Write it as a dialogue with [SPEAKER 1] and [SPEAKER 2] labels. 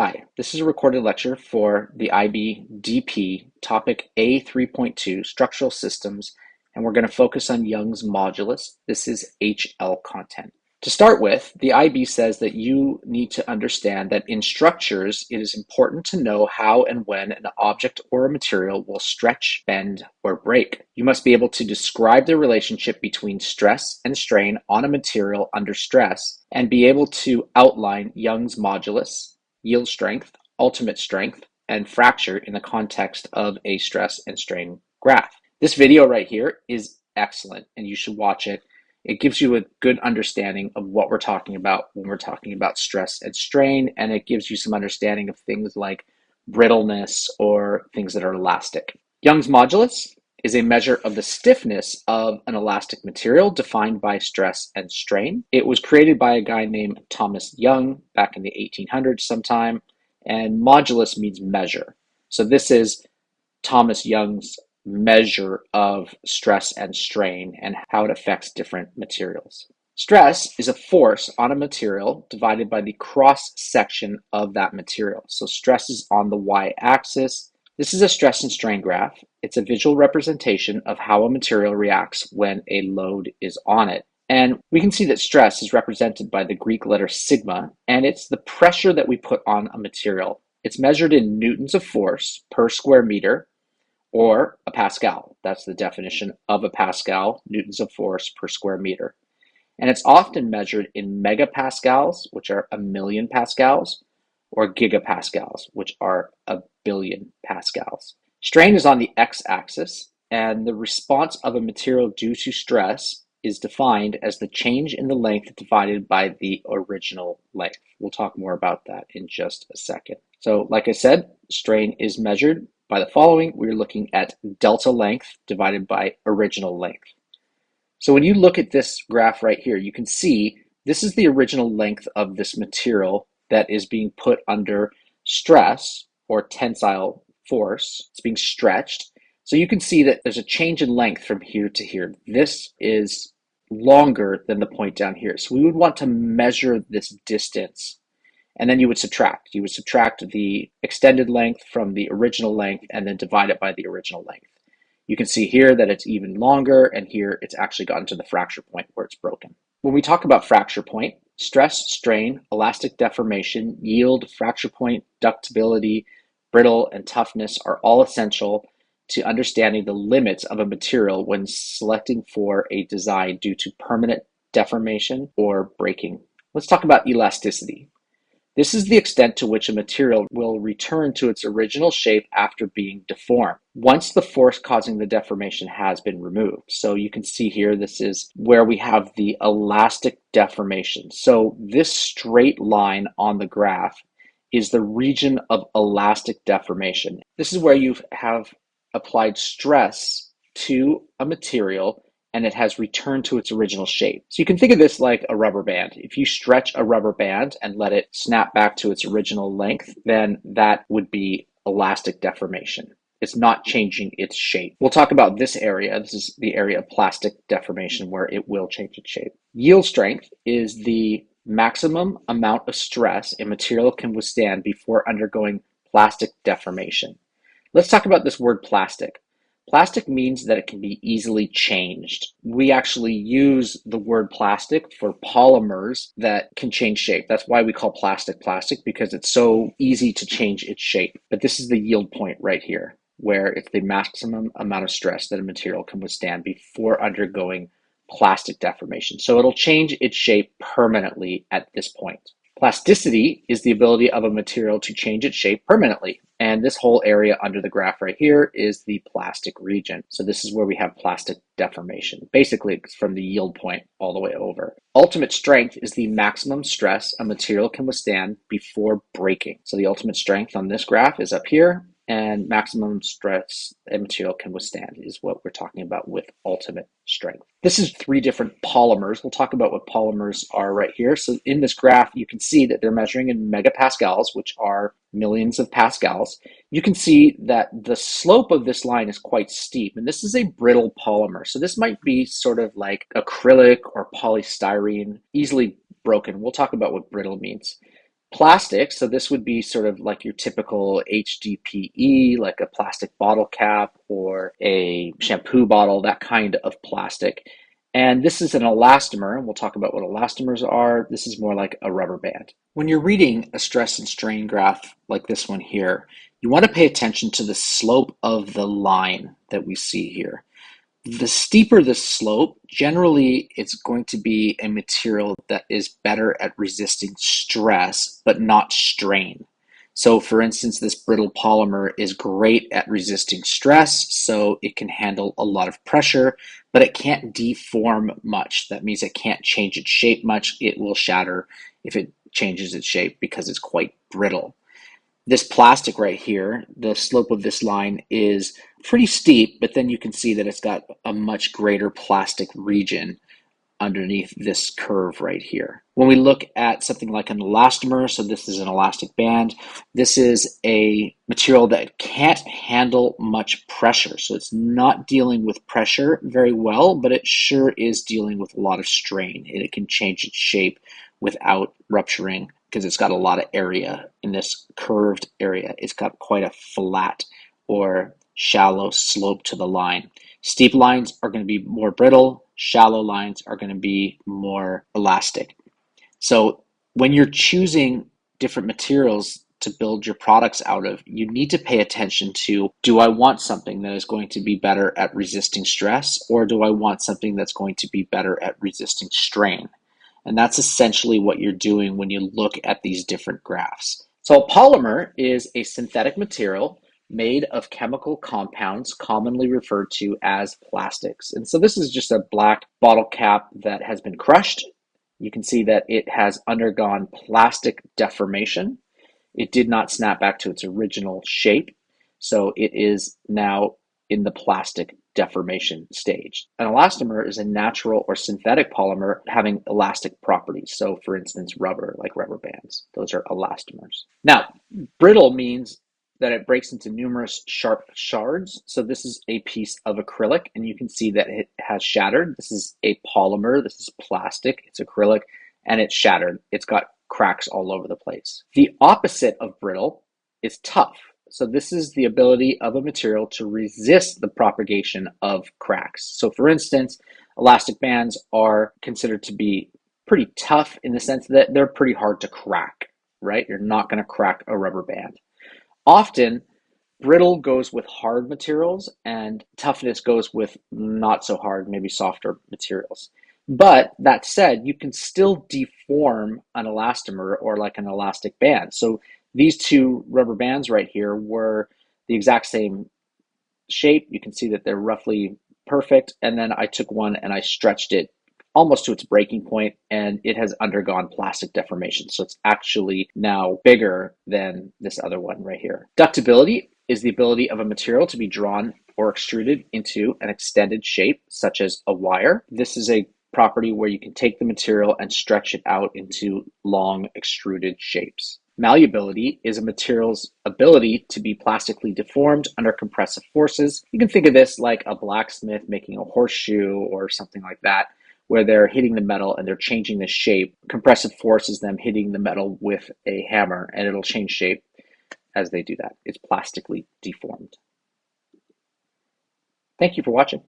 [SPEAKER 1] Hi, this is a recorded lecture for the IB DP topic A3.2, Structural Systems, and we're going to focus on Young's modulus. This is HL content. To start with, the IB says that you need to understand that in structures, it is important to know how and when an object or a material will stretch, bend, or break. You must be able to describe the relationship between stress and strain on a material under stress and be able to outline Young's modulus, yield strength, ultimate strength, and fracture in the context of a stress and strain graph. This video right here is excellent and you should watch it. It gives you a good understanding of what we're talking about when we're talking about stress and strain, and it gives you some understanding of things like brittleness or things that are elastic. Young's modulus is a measure of the stiffness of an elastic material defined by stress and strain. It was created by a guy named Thomas Young back in the 1800s sometime, and modulus means measure. So this is Thomas Young's measure of stress and strain and how it affects different materials. Stress is a force on a material divided by the cross section of that material. So stress is on the y-axis. This is a stress and strain graph. It's a visual representation of how a material reacts when a load is on it. And we can see that stress is represented by the Greek letter sigma, and it's the pressure that we put on a material. It's measured in newtons of force per square meter, or a Pascal. That's the definition of a Pascal, newtons of force per square meter. And it's often measured in megapascals, which are 1,000,000 pascals, or gigapascals, which are 1,000,000,000 pascals. Strain is on the x-axis, and the response of a material due to stress is defined as the change in the length divided by the original length. We'll talk more about that in just a second. So like I said, strain is measured by the following. We're looking at delta length divided by original length. So when you look at this graph right here, you can see this is the original length of this material that is being put under stress or tensile force. It's being stretched. So you can see that there's a change in length from here to here. This is longer than the point down here. So we would want to measure this distance, and then you would subtract. You would subtract the extended length from the original length and then divide it by the original length. You can see here that it's even longer, and here it's actually gotten to the fracture point where it's broken. When we talk about fracture point, stress, strain, elastic deformation, yield, fracture point, ductility, brittle, and toughness are all essential to understanding the limits of a material when selecting for a design due to permanent deformation or breaking. Let's talk about elasticity. This is the extent to which a material will return to its original shape after being deformed, once the force causing the deformation has been removed. So you can see here, this is where we have the elastic deformation. So this straight line on the graph is the region of elastic deformation. This is where you have applied stress to a material and it has returned to its original shape. So you can think of this like a rubber band. If you stretch a rubber band and let it snap back to its original length, then that would be elastic deformation. It's not changing its shape. We'll talk about this area. This is the area of plastic deformation where it will change its shape. Yield strength is the maximum amount of stress a material can withstand before undergoing plastic deformation. Let's talk about this word plastic. Plastic means that it can be easily changed. We actually use the word plastic for polymers that can change shape. That's why we call plastic plastic, because it's so easy to change its shape. But this is the yield point right here, where it's the maximum amount of stress that a material can withstand before undergoing plastic deformation. So it'll change its shape permanently at this point. Plasticity is the ability of a material to change its shape permanently. And this whole area under the graph right here is the plastic region. So this is where we have plastic deformation. Basically, it's from the yield point all the way over. Ultimate strength is the maximum stress a material can withstand before breaking. So the ultimate strength on this graph is up here, and maximum stress a material can withstand is what we're talking about with ultimate strength. This is 3 different polymers. We'll talk about what polymers are right here. So in this graph, you can see that they're measuring in megapascals, which are millions of pascals. You can see that the slope of this line is quite steep, and this is a brittle polymer. So this might be sort of like acrylic or polystyrene, easily broken. We'll talk about what brittle means. Plastic, so this would be sort of like your typical HDPE, like a plastic bottle cap or a shampoo bottle, that kind of plastic. And this is an elastomer, and we'll talk about what elastomers are. This is more like a rubber band. When you're reading a stress and strain graph like this one here, you want to pay attention to the slope of the line that we see here. The steeper the slope, generally it's going to be a material that is better at resisting stress, but not strain. So for instance, this brittle polymer is great at resisting stress, so it can handle a lot of pressure, but it can't deform much. That means it can't change its shape much. It will shatter if it changes its shape because it's quite brittle. This plastic right here, the slope of this line is pretty steep, but then you can see that it's got a much greater plastic region underneath this curve right here. When we look at something like an elastomer, so this is an elastic band, this is a material that can't handle much pressure. So it's not dealing with pressure very well, but it sure is dealing with a lot of strain, and it can change its shape without rupturing because it's got a lot of area in this curved area. It's got quite a flat or shallow slope to the line. Steep lines are going to be more brittle. Shallow lines are going to be more elastic. So when you're choosing different materials to build your products out of, you need to pay attention to, do I want something that is going to be better at resisting stress, or do I want something that's going to be better at resisting strain? And that's essentially what you're doing when you look at these different graphs. So a polymer is a synthetic material made of chemical compounds commonly referred to as plastics. And so this is just a black bottle cap that has been crushed. You can see that it has undergone plastic deformation. It did not snap back to its original shape, so it is now in the plastic deformation stage. An elastomer is a natural or synthetic polymer having elastic properties. So for instance, rubber, like rubber bands, those are elastomers. Now, brittle means that it breaks into numerous sharp shards. So this is a piece of acrylic, and you can see that it has shattered. This is a polymer, this is plastic, it's acrylic, and it's shattered. It's got cracks all over the place. The opposite of brittle is tough. So this is the ability of a material to resist the propagation of cracks. So for instance, elastic bands are considered to be pretty tough in the sense that they're pretty hard to crack, right? You're not going to crack a rubber band. Often, brittle goes with hard materials and toughness goes with not so hard, maybe softer materials. But that said, you can still deform an elastomer or like an elastic band. So these two rubber bands right here were the exact same shape. You can see that they're roughly perfect. And then I took one and I stretched it almost to its breaking point, and it has undergone plastic deformation. So it's actually now bigger than this other one right here. Ductibility is the ability of a material to be drawn or extruded into an extended shape, such as a wire. This is a property where you can take the material and stretch it out into long extruded shapes. Malleability is a material's ability to be plastically deformed under compressive forces. You can think of this like a blacksmith making a horseshoe or something like that, where they're hitting the metal and they're changing the shape. Compressive force is them hitting the metal with a hammer, and it'll change shape as they do that. It's plastically deformed. Thank you for watching.